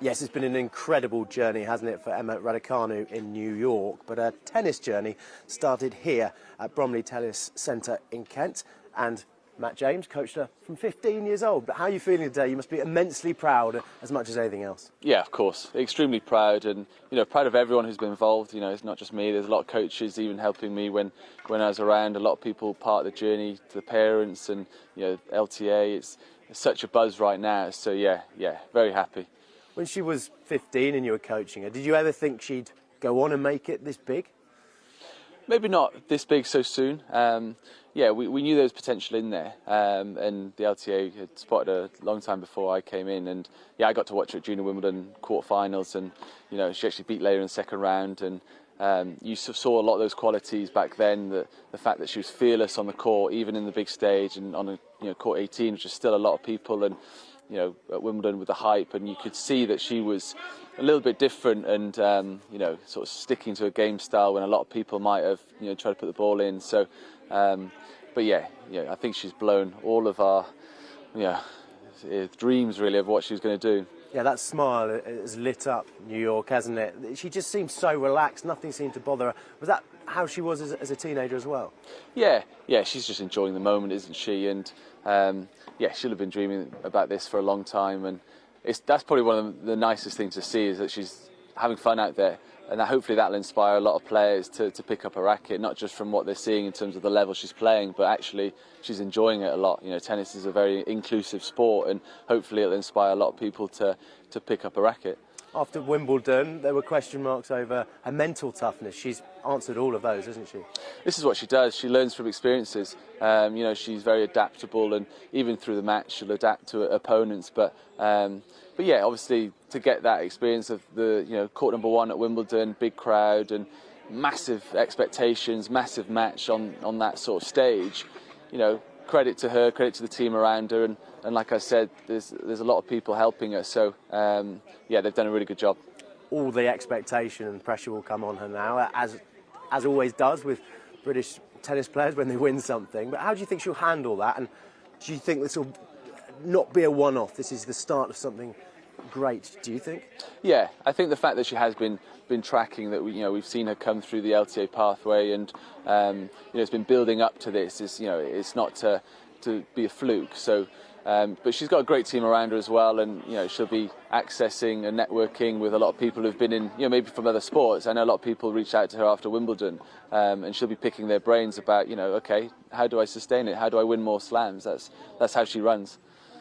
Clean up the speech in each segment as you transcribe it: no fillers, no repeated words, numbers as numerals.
Yes, it's been an incredible journey, hasn't it, for Emma Raducanu in New York. But her tennis journey started here at Bromley Tennis Centre in Kent. And Matt James coached her from 15 years old. But how are you feeling today? You must be immensely proud as much as anything else. Yeah, of course. Extremely proud, and proud of everyone who's been involved. It's not just me. There's a lot of coaches even helping me when I was around. A lot of people part of the journey, to the parents and LTA. It's such a buzz right now. So yeah, very happy. When she was 15 and you were coaching her, did you ever think she'd go on and make it this big? Maybe not this big so soon. We knew there was potential in there, and the LTA had spotted her a long time before I came in, and I got to watch her at Junior Wimbledon quarterfinals, and she actually beat Leila in the second round, and you saw a lot of those qualities back then. The fact that she was fearless on the court, even in the big stage, and on court 18, which is still a lot of people, and at Wimbledon with the hype, and you could see that she was a little bit different and, sort of sticking to a game style when a lot of people might have, tried to put the ball in. So, I think she's blown all of our, dreams really of what she was going to do. Yeah, that smile has lit up New York, hasn't it? She just seemed so relaxed, nothing seemed to bother her. Was that how she was as a teenager as well? Yeah, she's just enjoying the moment, isn't she? And she'll have been dreaming about this for a long time, and that's probably one of the nicest things to see, is that she's having fun out there, and hopefully that'll inspire a lot of players to pick up a racket, not just from what they're seeing in terms of the level she's playing, but actually she's enjoying it a lot. Tennis is a very inclusive sport, and hopefully it'll inspire a lot of people to pick up a racket. After Wimbledon, there were question marks over her mental toughness. She's answered all of those, hasn't she? This is what she does. She learns from experiences. She's very adaptable, and even through the match, she'll adapt to opponents. But obviously, to get that experience of the court number one at Wimbledon, big crowd, and massive expectations, massive match on that sort of stage, credit to her, credit to the team around her, and like I said, there's a lot of people helping her. So they've done a really good job. All the expectation and pressure will come on her now, as always does with British tennis players when they win something. But how do you think she'll handle that? And do you think this will not be a one-off? This is the start of something great, do you think? Yeah, I think the fact that she has been tracking that, we've seen her come through the LTA pathway, and it's been building up to this. It's not to be a fluke. So, but she's got a great team around her as well, and she'll be accessing and networking with a lot of people who've been in, maybe from other sports. I know a lot of people reached out to her after Wimbledon, and she'll be picking their brains about, okay, how do I sustain it? How do I win more slams? That's how she runs.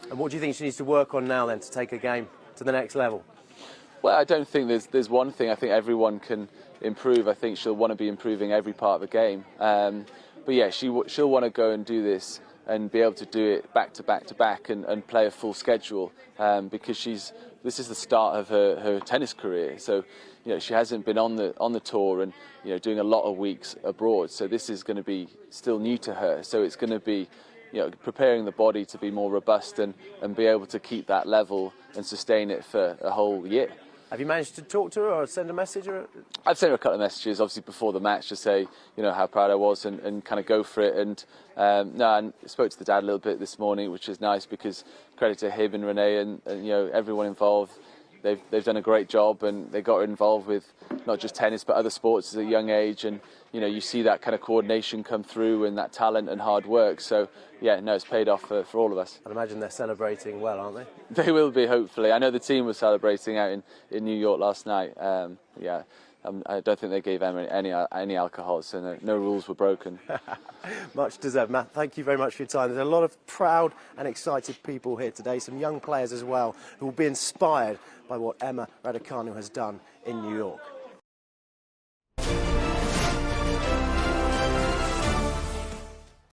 And what do you think she needs to work on now then to take her game to the next level? Well, I don't think there's one thing. I think everyone can improve. I think she'll want to be improving every part of the game. She'll want to go and do this and be able to do it back to back to back and play a full schedule, because this is the start of her tennis career. So she hasn't been on the tour and doing a lot of weeks abroad. So this is going to be still new to her. So it's going to be preparing the body to be more robust and be able to keep that level and sustain it for a whole year. Have you managed to talk to her or send a message? I've sent her a couple of messages, obviously, before the match to say, how proud I was and kind of go for it. And I spoke to the dad a little bit this morning, which is nice, because credit to him and Renee and everyone involved. They've done a great job, and they got her involved with not just tennis but other sports at a young age, and you see that kind of coordination come through and that talent and hard work. So it's paid off for all of us. I'd imagine they're celebrating well, aren't they? They will be, hopefully. I know the team was celebrating out in New York last night. I don't think they gave Emma any alcohol, so no rules were broken. Much deserved, Matt. Thank you very much for your time. There's a lot of proud and excited people here today, some young players as well, who will be inspired by what Emma Raducanu has done in New York.